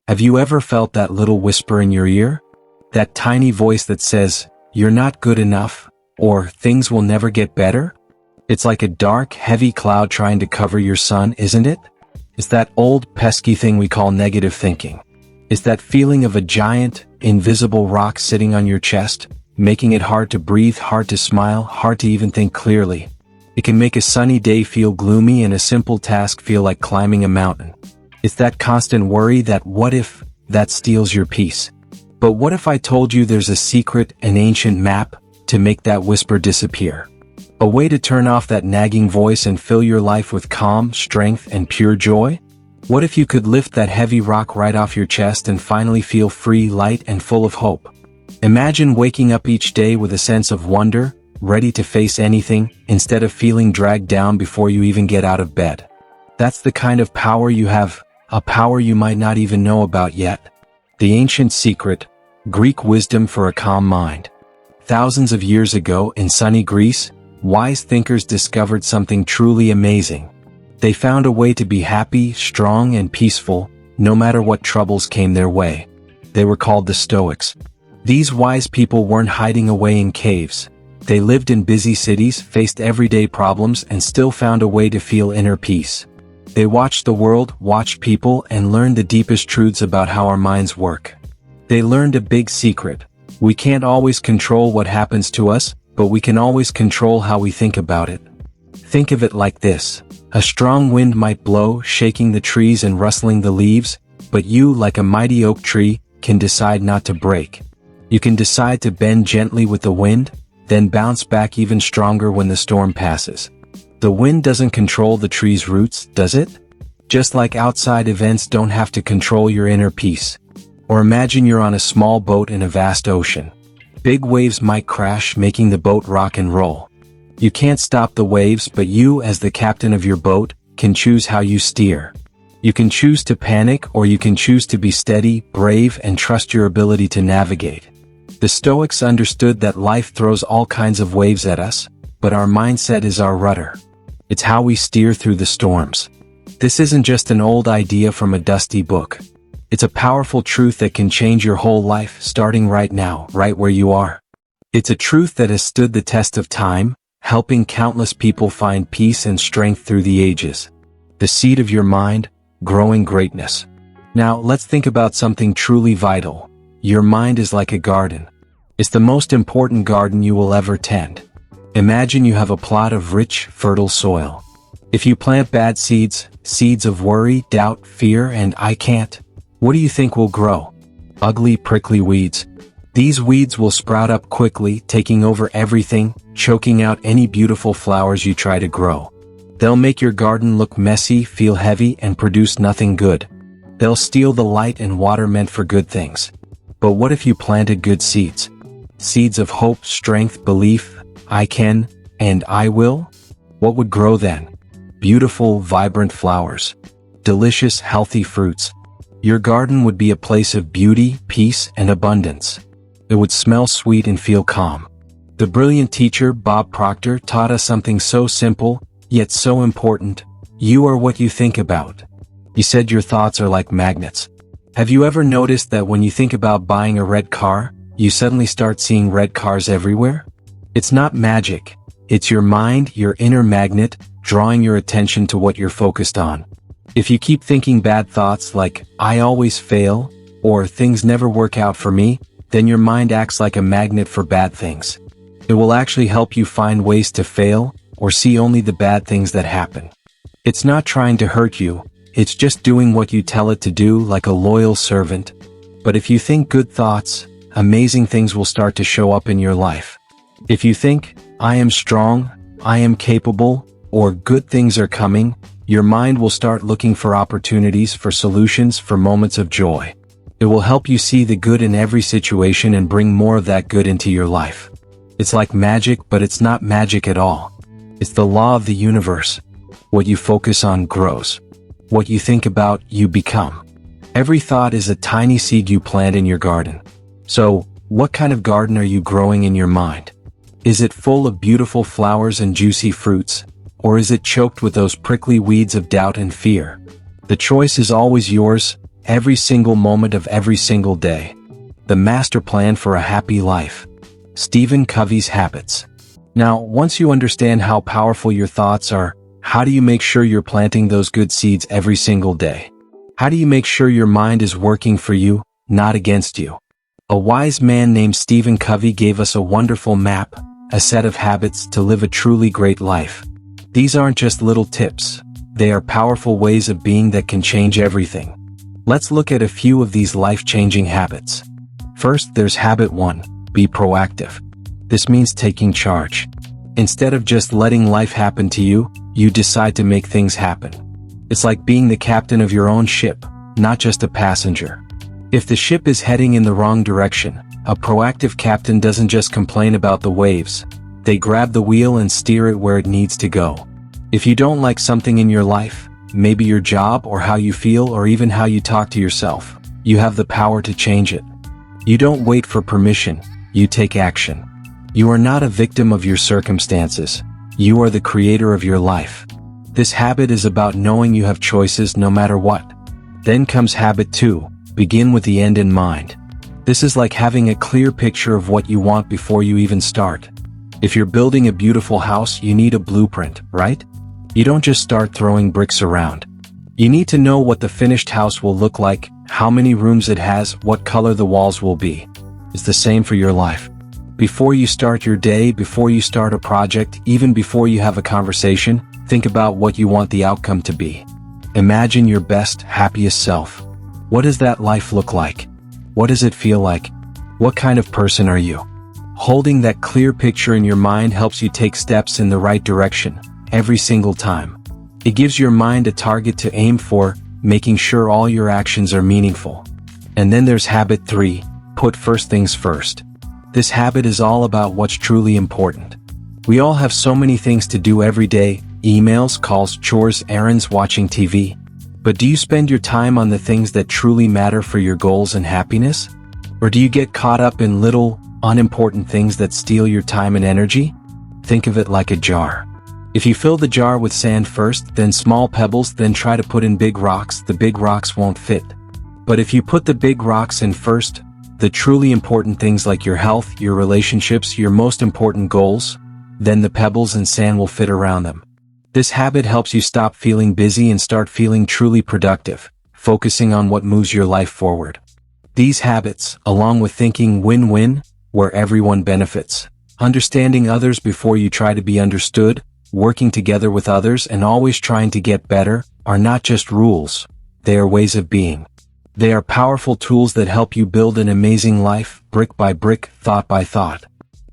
Have you ever felt that little whisper in your ear? That tiny voice that says, "You're not good enough," or "Things will never get better"? It's like a dark, heavy cloud trying to cover your sun, isn't it? It's that old, pesky thing we call negative thinking. It's that feeling of a giant, invisible rock sitting on your chest, making it hard to breathe, hard to smile, hard to even think clearly. It can make a sunny day feel gloomy and a simple task feel like climbing a mountain. It's that constant worry that what if that steals your peace. But what if I told you there's a secret, an ancient map, to make that whisper disappear? A way to turn off that nagging voice and fill your life with calm, strength, and pure joy? What if you could lift that heavy rock right off your chest and finally feel free, light, and full of hope? Imagine waking up each day with a sense of wonder, ready to face anything, instead of feeling dragged down before you even get out of bed. That's the kind of power you have, a power you might not even know about yet. The ancient secret, Greek wisdom for a calm mind. Thousands of years ago in sunny Greece, wise thinkers discovered something truly amazing. They found a way to be happy, strong, and peaceful, no matter what troubles came their way. They were called the Stoics. These wise people weren't hiding away in caves. They lived in busy cities, faced everyday problems, and still found a way to feel inner peace. They watched the world, watched people, and learned the deepest truths about how our minds work. They learned a big secret. We can't always control what happens to us, but we can always control how we think about it. Think of it like this. A strong wind might blow, shaking the trees and rustling the leaves, but you, like a mighty oak tree, can decide not to break. You can decide to bend gently with the wind, then bounce back even stronger when the storm passes. The wind doesn't control the tree's roots, does it? Just like outside events don't have to control your inner peace. Or imagine you're on a small boat in a vast ocean. Big waves might crash, making the boat rock and roll. You can't stop the waves, but you, as the captain of your boat, can choose how you steer. You can choose to panic, or you can choose to be steady, brave, and trust your ability to navigate. The Stoics understood that life throws all kinds of waves at us, but our mindset is our rudder. It's how we steer through the storms. This isn't just an old idea from a dusty book. It's a powerful truth that can change your whole life, starting right now, right where you are. It's a truth that has stood the test of time, helping countless people find peace and strength through the ages. The seed of your mind, growing greatness. Now, let's think about something truly vital. Your mind is like a garden. It's the most important garden you will ever tend. Imagine you have a plot of rich, fertile soil. If you plant bad seeds, seeds of worry, doubt, fear, and "I can't," what do you think will grow? Ugly, prickly weeds. These weeds will sprout up quickly, taking over everything, choking out any beautiful flowers you try to grow. They'll make your garden look messy, feel heavy, and produce nothing good. They'll steal the light and water meant for good things. But what if you planted good seeds? Seeds of hope, strength, belief, "I can," and "I will"? What would grow then? Beautiful, vibrant flowers. Delicious, healthy fruits. Your garden would be a place of beauty, peace, and abundance. It would smell sweet and feel calm. The brilliant teacher, Bob Proctor, taught us something so simple, yet so important. You are what you think about. He said your thoughts are like magnets. Have you ever noticed that when you think about buying a red car, you suddenly start seeing red cars everywhere? It's not magic. It's your mind, your inner magnet, drawing your attention to what you're focused on. If you keep thinking bad thoughts like, "I always fail," or "Things never work out for me," then your mind acts like a magnet for bad things. It will actually help you find ways to fail, or see only the bad things that happen. It's not trying to hurt you, it's just doing what you tell it to do, like a loyal servant. But if you think good thoughts, amazing things will start to show up in your life. If you think, "I am strong, I am capable," or "good things are coming," your mind will start looking for opportunities, for solutions, for moments of joy. It will help you see the good in every situation and bring more of that good into your life. It's like magic, but it's not magic at all. It's the law of the universe. What you focus on grows. What you think about, you become. Every thought is a tiny seed you plant in your garden. So, what kind of garden are you growing in your mind? Is it full of beautiful flowers and juicy fruits? Or is it choked with those prickly weeds of doubt and fear? The choice is always yours, every single moment of every single day. The master plan for a happy life. Stephen Covey's habits. Now, once you understand how powerful your thoughts are, how do you make sure you're planting those good seeds every single day? How do you make sure your mind is working for you, not against you? A wise man named Stephen Covey gave us a wonderful map, a set of habits to live a truly great life. These aren't just little tips. They are powerful ways of being that can change everything. Let's look at a few of these life-changing habits. First, there's habit 1, be proactive. This means taking charge. Instead of just letting life happen to you, you decide to make things happen. It's like being the captain of your own ship, not just a passenger. If the ship is heading in the wrong direction, a proactive captain doesn't just complain about the waves. They grab the wheel and steer it where it needs to go. If you don't like something in your life, maybe your job or how you feel or even how you talk to yourself, you have the power to change it. You don't wait for permission, you take action. You are not a victim of your circumstances. You are the creator of your life. This habit is about knowing you have choices no matter what. Then comes habit 2, begin with the end in mind. This is like having a clear picture of what you want before you even start. If you're building a beautiful house, you need a blueprint, right? You don't just start throwing bricks around. You need to know what the finished house will look like, how many rooms it has, what color the walls will be. It's the same for your life. Before you start your day, before you start a project, even before you have a conversation, think about what you want the outcome to be. Imagine your best, happiest self. What does that life look like? What does it feel like? What kind of person are you? Holding that clear picture in your mind helps you take steps in the right direction, every single time. It gives your mind a target to aim for, making sure all your actions are meaningful. And then there's habit 3, put first things first. This habit is all about what's truly important. We all have so many things to do every day, emails, calls, chores, errands, watching TV. But do you spend your time on the things that truly matter for your goals and happiness? Or do you get caught up in little, unimportant things that steal your time and energy? Think of it like a jar. If you fill the jar with sand first, then small pebbles, then try to put in big rocks, the big rocks won't fit. But if you put the big rocks in first, the truly important things like your health, your relationships, your most important goals, then the pebbles and sand will fit around them. This habit helps you stop feeling busy and start feeling truly productive, focusing on what moves your life forward. These habits, along with thinking win-win, where everyone benefits, understanding others before you try to be understood, working together with others and always trying to get better, are not just rules, they are ways of being. They are powerful tools that help you build an amazing life, brick by brick, thought by thought.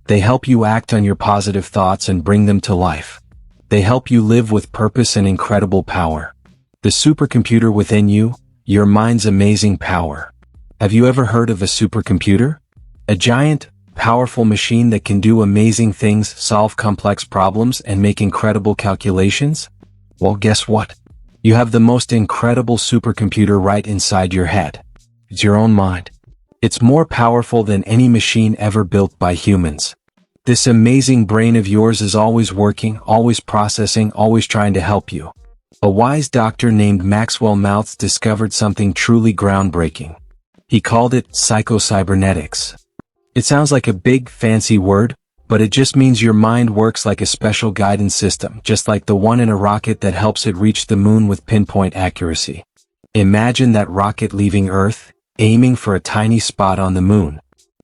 They help you act on your positive thoughts and bring them to life. They help you live with purpose and incredible power. The supercomputer within you, your mind's amazing power. Have you ever heard of a supercomputer? A giant, powerful machine that can do amazing things, solve complex problems, and make incredible calculations? Well, guess what? You have the most incredible supercomputer right inside your head. It's your own mind. It's more powerful than any machine ever built by humans. This amazing brain of yours is always working, always processing, always trying to help you. A wise doctor named Maxwell Maltz discovered something truly groundbreaking. He called it Psycho-Cybernetics. It sounds like a big, fancy word, but it just means your mind works like a special guidance system, just like the one in a rocket that helps it reach the moon with pinpoint accuracy. Imagine that rocket leaving Earth, aiming for a tiny spot on the moon.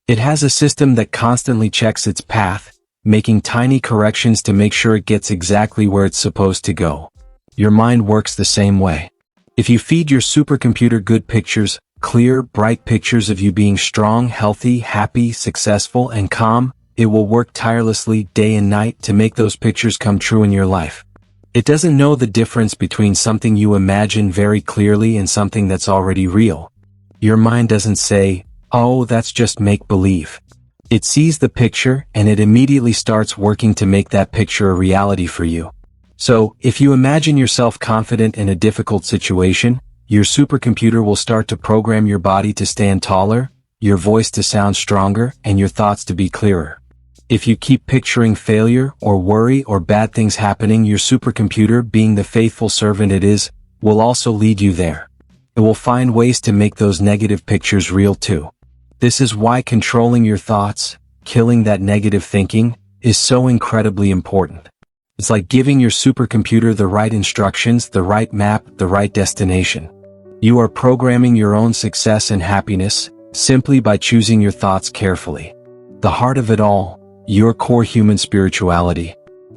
It has a system that constantly checks its path, making tiny corrections to make sure it gets exactly where it's supposed to go. Your mind works the same way. If you feed your supercomputer good pictures, clear, bright pictures of you being strong, healthy, happy, successful, and calm, it will work tirelessly day and night to make those pictures come true in your life. It doesn't know the difference between something you imagine very clearly and something that's already real. Your mind doesn't say, "Oh, that's just make-believe." It sees the picture and it immediately starts working to make that picture a reality for you. So, if you imagine yourself confident in a difficult situation, your supercomputer will start to program your body to stand taller, your voice to sound stronger, and your thoughts to be clearer. If you keep picturing failure or worry or bad things happening, your supercomputer, being the faithful servant it is, will also lead you there. it will find ways to make those negative pictures real too. This is why controlling your thoughts, killing that negative thinking, is so incredibly important. It's like giving your supercomputer the right instructions, the right map, the right destination. You are programming your own success and happiness, simply by choosing your thoughts carefully. The heart of it all, your core human spirituality.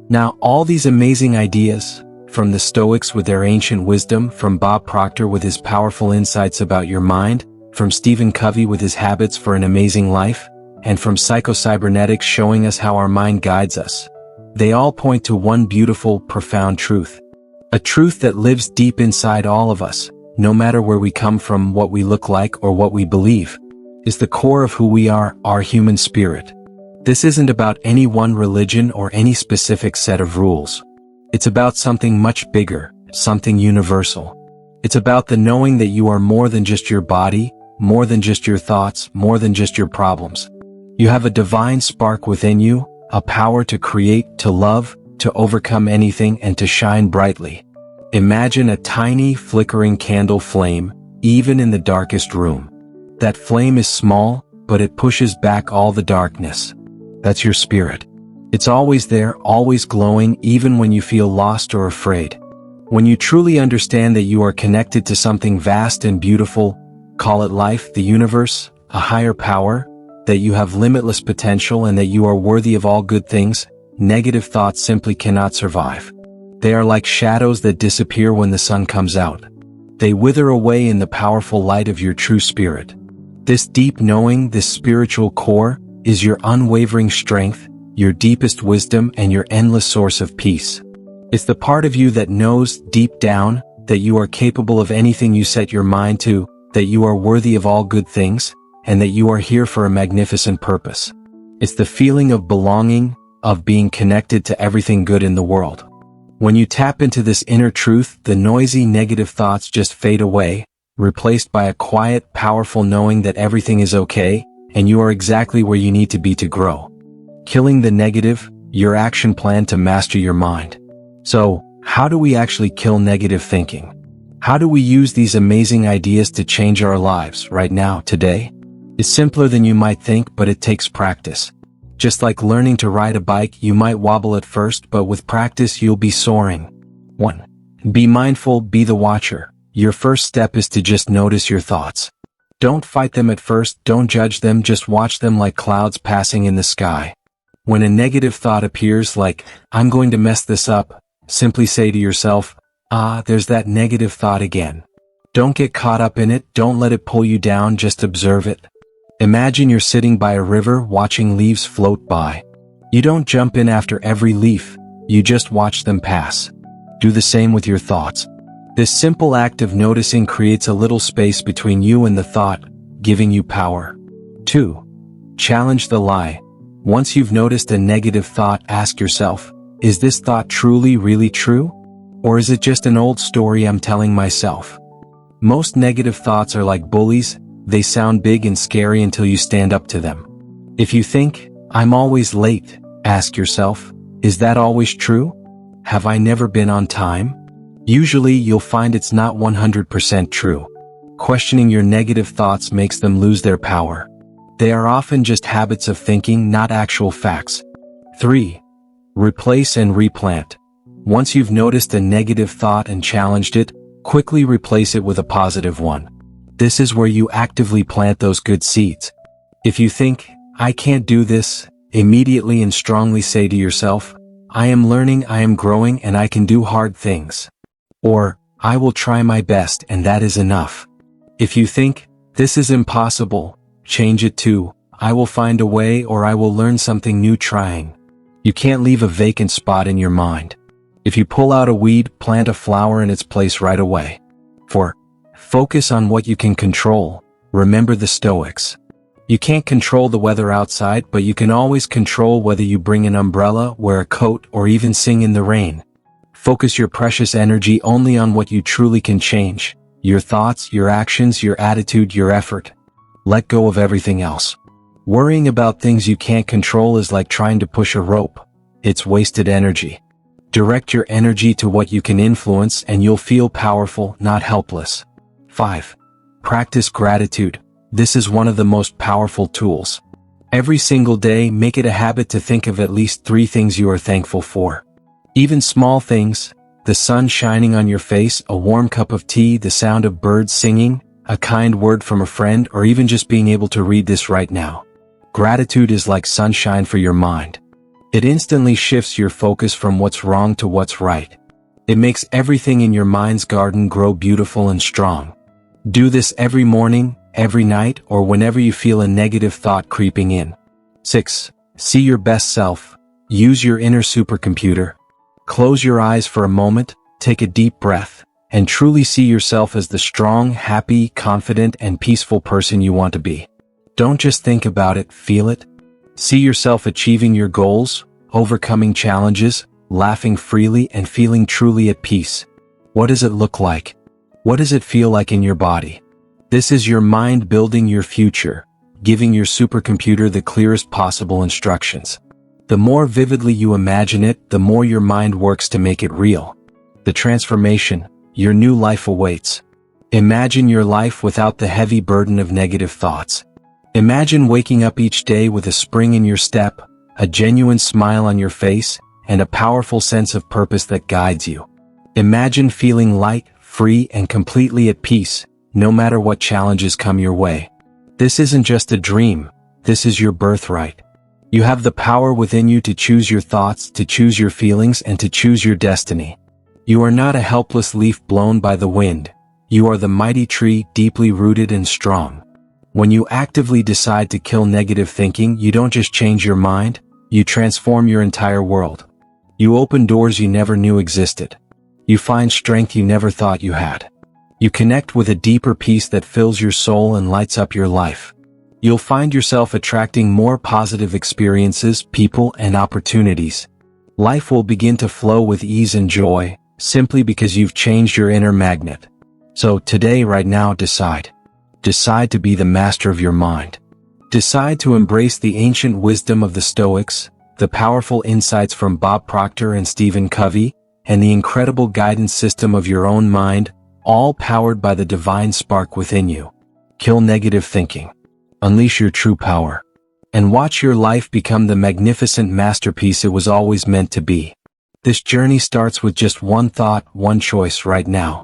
Now, all these amazing ideas, from the Stoics with their ancient wisdom, from Bob Proctor with his powerful insights about your mind, from Stephen Covey with his habits for an amazing life, and from Psycho-Cybernetics showing us how our mind guides us, they all point to one beautiful, profound truth. A truth that lives deep inside all of us, no matter where we come from, what we look like, or what we believe, is the core of who we are, our human spirit. This isn't about any one religion or any specific set of rules. It's about something much bigger, something universal. It's about the knowing that you are more than just your body, more than just your thoughts, more than just your problems. You have a divine spark within you, a power to create, to love, to overcome anything, and to shine brightly. Imagine a tiny, flickering candle flame, even in the darkest room. That flame is small, but it pushes back all the darkness. That's your spirit. It's always there, always glowing, even when you feel lost or afraid. When you truly understand that you are connected to something vast and beautiful, call it life, the universe, a higher power, that you have limitless potential and that you are worthy of all good things, negative thoughts simply cannot survive. They are like shadows that disappear when the sun comes out. They wither away in the powerful light of your true spirit. This deep knowing, this spiritual core, is your unwavering strength, your deepest wisdom, and your endless source of peace. It's the part of you that knows, deep down, that you are capable of anything you set your mind to, that you are worthy of all good things, and that you are here for a magnificent purpose. It's the feeling of belonging, of being connected to everything good in the world. When you tap into this inner truth, the noisy negative thoughts just fade away, replaced by a quiet, powerful knowing that everything is okay, and you are exactly where you need to be to grow. Killing the negative, your action plan to master your mind. So, how do we actually kill negative thinking? How do we use these amazing ideas to change our lives right now, today? It's simpler than you might think, but it takes practice. Just like learning to ride a bike, you might wobble at first, but with practice you'll be soaring. 1. Be mindful, be the watcher. Your first step is to just notice your thoughts. Don't fight them at first, don't judge them, just watch them like clouds passing in the sky. When a negative thought appears like, I'm going to mess this up, simply say to yourself, there's that negative thought again. Don't get caught up in it, don't let it pull you down, just observe it. Imagine you're sitting by a river watching leaves float by. You don't jump in after every leaf, you just watch them pass. Do the same with your thoughts. This simple act of noticing creates a little space between you and the thought, giving you power. 2. Challenge the lie. Once you've noticed a negative thought, ask yourself, is this thought truly, really true? Or is it just an old story I'm telling myself? Most negative thoughts are like bullies, they sound big and scary until you stand up to them. If you think, I'm always late, ask yourself, is that always true? Have I never been on time? Usually you'll find it's not 100% true. Questioning your negative thoughts makes them lose their power. They are often just habits of thinking, not actual facts. 3. Replace and replant. Once you've noticed a negative thought and challenged it, quickly replace it with a positive one. This is where you actively plant those good seeds. If you think, I can't do this, immediately and strongly say to yourself, I am learning, I am growing, and I can do hard things. Or, I will try my best and that is enough. If you think, this is impossible, change it to, I will find a way, or I will learn something new trying. You can't leave a vacant spot in your mind. If you pull out a weed, plant a flower in its place right away. 4. Focus on what you can control. Remember the Stoics. You can't control the weather outside, but you can always control whether you bring an umbrella, wear a coat, or even sing in the rain. Focus your precious energy only on what you truly can change. Your thoughts, your actions, your attitude, your effort. Let go of everything else. Worrying about things you can't control is like trying to push a rope. It's wasted energy. Direct your energy to what you can influence and you'll feel powerful, not helpless. 5. Practice gratitude. This is one of the most powerful tools. Every single day, make it a habit to think of at least 3 things you are thankful for. Even small things, the sun shining on your face, a warm cup of tea, the sound of birds singing, a kind word from a friend, or even just being able to read this right now. Gratitude is like sunshine for your mind. It instantly shifts your focus from what's wrong to what's right. It makes everything in your mind's garden grow beautiful and strong. Do this every morning, every night, or whenever you feel a negative thought creeping in. 6. See your best self. Use your inner supercomputer. Close your eyes for a moment, take a deep breath, and truly see yourself as the strong, happy, confident, and peaceful person you want to be. Don't just think about it, feel it. See yourself achieving your goals, overcoming challenges, laughing freely, and feeling truly at peace. What does it look like? What does it feel like in your body? This is your mind building your future, giving your supercomputer the clearest possible instructions. The more vividly you imagine it, the more your mind works to make it real. The transformation, your new life awaits. Imagine your life without the heavy burden of negative thoughts. Imagine waking up each day with a spring in your step, a genuine smile on your face, and a powerful sense of purpose that guides you. Imagine feeling light, free, and completely at peace, no matter what challenges come your way. This isn't just a dream, this is your birthright. You have the power within you to choose your thoughts, to choose your feelings, and to choose your destiny. You are not a helpless leaf blown by the wind. You are the mighty tree, deeply rooted and strong. When you actively decide to kill negative thinking, you don't just change your mind, you transform your entire world. You open doors you never knew existed. You find strength you never thought you had. You connect with a deeper peace that fills your soul and lights up your life. You'll find yourself attracting more positive experiences, people, and opportunities. Life will begin to flow with ease and joy, simply because you've changed your inner magnet. So today, right now, decide. Decide to be the master of your mind. Decide to embrace the ancient wisdom of the Stoics, the powerful insights from Bob Proctor and Stephen Covey, and the incredible guidance system of your own mind, all powered by the divine spark within you. Kill negative thinking. Unleash your true power. And watch your life become the magnificent masterpiece it was always meant to be. This journey starts with just one thought, one choice right now.